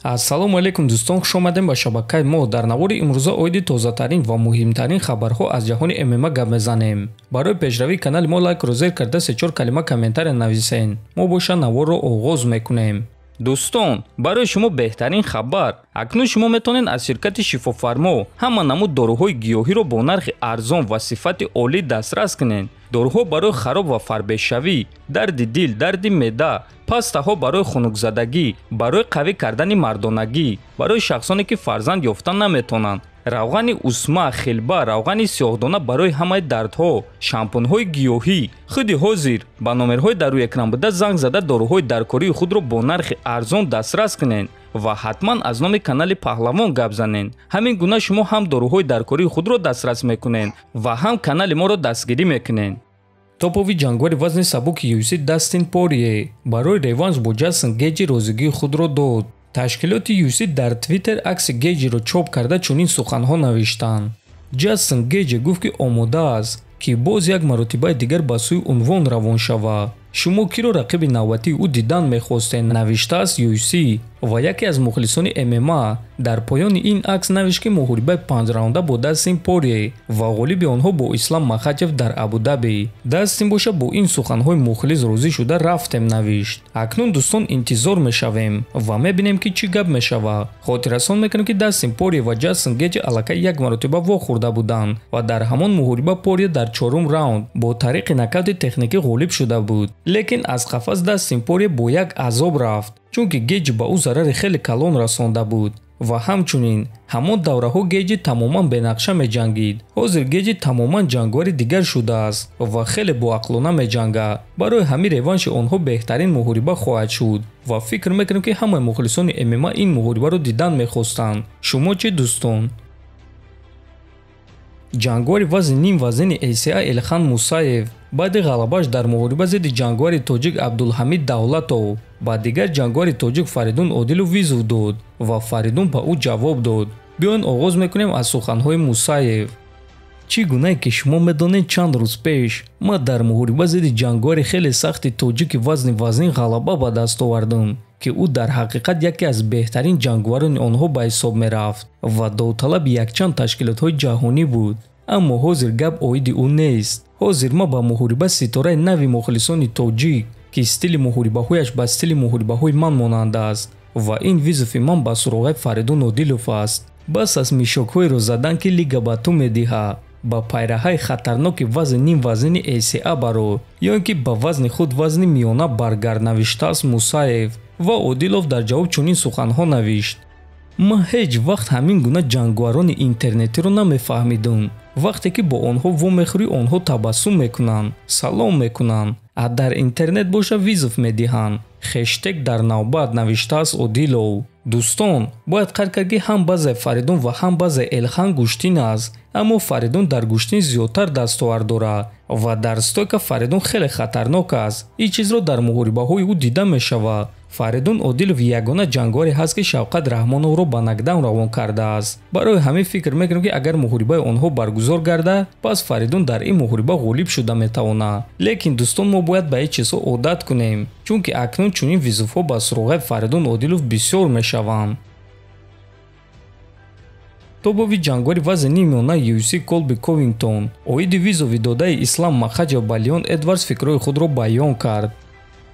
ассалому алайкум дӯстон, хуш омадем ба шабакаи мо. Дар навори имрӯза оиди тозатарин ва муҳимтарин хабарҳо аз ҷаҳони ММА гап мезанем. Барои пешравии канали мо лайкро зер карда 3-4 калима комментария нависен. мо боша наворро оғоз мекунем. дӯстон, барои шумо беҳтарин хабар. акнун шумо метавонед аз ширкати шифофармо ҳама намуд доруҳои гиёҳиро бо нархи арзон ва сифати олӣ дастрас кунед. доруҳо барои хароб ва фарбешавӣ, дарди дил, дарди меъда, пастаҳо барои хунукзадагӣ, барои қавӣ кардани мардонагӣ, барои шахсоне ки фарзанд ёфта наметавонанд, равғани усма, хилба, равғани сиёҳдона барои ҳамаи дардҳо, шампунҳои гиёҳӣ. худи ҳозир ба номерҳои дар рӯи экран буда занг зада доруҳои даркории худро бо нархи арзон дастрас кунед ва ҳатман аз номи канали паҳлавон гап занед. ҳамин гуна шумо ҳам доруҳои даркории худро дастрас мекунед ва ҳам канали моро дастгирӣ мекунед. топови ҷангвари вазни сабуки UFC Дастин Порие барои реванш бо Ҷейсон Гейҷи розигии худро дод. ташкилоти UFC дар Твиттер акси Гейҷиро чоп карда чунин суханҳо навиштанд. Ҷейсон Гейҷи гуфт ки омода аст ки боз як маротибаи дигар ба сӯи унвон равон шавад. шумо киро рақиби навбатии ӯ дидан мехостед, навиштааст UFC ва яке аз мухлисони ММА дар поёни ин акс навишт ки муҳорибаи 5 раунда бо Дастин Порие ва ғолиби онҳо бо Ислам Махачев дар Абу-Даби. Дастин боша бо ин суханҳои мухлис розӣ шуда рафтем навишт. акнун дӯстон интизор мешавем ва мебинем ки чӣ гап мешавад. хотиррасон мекунем ки Дастин Порие ва Ҷейсон Гейҷи аллакай як маротиба вохӯрда буданд ва дар ҳамон муҳориба Порие дар 4-ум раунд бо тариқи нокаути техникӣ ғолиб шуда буд. лекин аз қафас Дастин Порие бо як азоб рафт, чунки Гейҷи ба ӯ зарари хеле калон расонда буд ва ҳамчунин ҳамон давраҳо Гейҷи тамоман бенақша меҷангид. ҳозир Гейҷи тамоман ҷангвари дигар шудааст ва хеле боақлона меҷангад. барои ҳамин реванши онҳо беҳтарин муҳориба хоҳад шуд ва фикр мекунем ки ҳамаи мухлисони ММА ин муҳорибаро дидан мехостанд. шумо чӣ дӯстон? ҷангвари вазни ним вазнини ACA Элхан Мусаев баъди ғалабааш дар муҳориба зидди ҷангвари тоҷик Абдулҳамид Давлатов ба дигар ҷангвари тоҷик Фаридун Одилов визов дод ва Фаридун ба ӯ ҷавоб дод. биёед оғоз мекунем аз суханҳои Мусаев. чӣ гунае ки шумо медонед чанд рӯз пеш ман дар муҳориба зидди ҷангвари хеле сахти тоҷики вазни вазнин ғалаба ба даст овардам ки ӯ дар ҳақиқат яке аз беҳтарин ҷангварони онҳо ба ҳисоб мерафт ва довталаби якчанд ташкилотҳои ҷаҳонӣ буд. аммо ҳозир гап оиди ӯ нест. ҳозир ма ба муҳориба ситораи нави мухлисони тоҷик ки стили муҳорибаҳояш ба стили муҳорибаҳои ман монанд аст ва ин визофи ман ба суроғаи Фаридун Одилов аст. бас аз мишокҳоеро задан ки лига ба ту медиҳад ба пайраҳаи хатарноки вазни ним вазнини ACA баро ё ин ки ба вазни худ вазни миёна баргард, навиштааст Мусаев ва Одилов дар ҷавоб чунин суханҳо навишт. ман ҳеҷ вақт ҳамин гуна ҷангварони интернетиро намефаҳмидам. вақте ки бо онҳо вомехӯрӣ онҳо табассум мекунанд, салом мекунанд, а дар интернет боша визов медиҳанд. хештег дар навбат, навиштааст Одилов. дӯстон, бояд қайд кард ки ҳам баъзе Фаридун ва ҳам баъзе Элхан гӯштин аст, аммо Фаридун дар гӯштин зиёдтар дастовар дорад ва дар стойка Фаридун хеле хатарнок аст. ин чизро дар муҳорибаҳои ӯ дида мешавад. Фаридун Одилов ягона ҷангваре ҳаст ки Шавқат Раҳмоновро ба нокдаун равон кардааст. барои ҳамин фикр мекунем ки агар муҳорибаи онҳо баргузор гардад, пас Фаридун дар ин муҳориба ғолиб шуда метавонад. лекин дӯстон, мо бояд ба ин чизҳо одат кунем, чунки акнун чунин визовҳо ба суроғаи Фаридун Одилов бисёр мешаванд. тобови ҷангвари вазни нимёна UFC Колби Ковингтон оиди визови додаи Ислам Махачев ба Леон Эдвардс фикрҳои худро баён кард.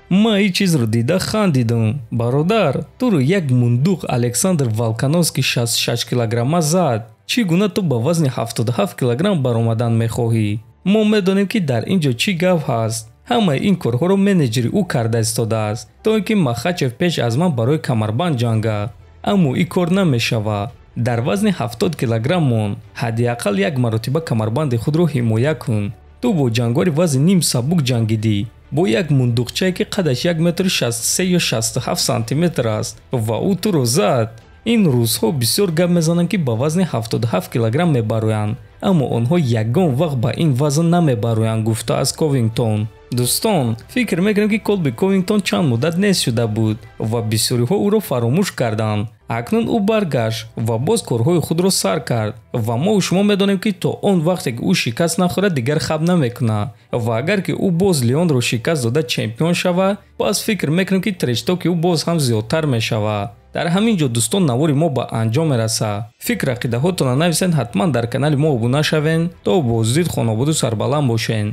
ман ин чизро дида хандидам. бародар, туро як мундуқ Александр Волконовский 66 килограмма зад. чӣ гуна ту ба вазни 77 килограмм баромадан мехоҳӣ? мо медонем ки дар ин ҷо чӣ гап ҳаст. ҳамаи ин корҳоро менеҷери ӯ карда истодааст, то ин ки Махачев пеш аз ман барои камарбанд ҷангад. аммо ин кор намешавад. дар вазни 70 килограммон ҳадdiақал як маротиба камарбанди худро ҳимоя кун. ту бо ҷангвари вазни ним сабук ҷангидӣ, бо як мундуқчае ки қадаш 1.63 ё 67 сантиметр аст ва ӯ туро зад. ин рӯзҳо бисёр гап мезананд ки ба вазни 77 килограмм мебароянд, аммо онҳо ягон вақт ба ин вазн намебароянд, гуфтааст Ковингтон. дӯстон, фикр мекунем ки Колби Ковингтон чанд муддат нест шуда буд ва бисёриҳо ӯро фаромӯш карданд. акнун ӯ баргашт ва боз корҳои худро сар кард ва мо шумо медонем ки то он вақте ки ӯ шикаст нахӯрад дигар хаб намекунад ва агар ки ӯ боз Леонро шикаст дода чемпион шавад, пас фикр мекунем ки трештоки ӯ боз ҳам зиёдтар мешавад. дар ҳамин ҷо дӯстон навори мо ба анҷом мерасад. фикр ақидаҳотона нависен, ҳатман дар канали мо обуна шавен то бозидид хонободу сарбаланд бошен.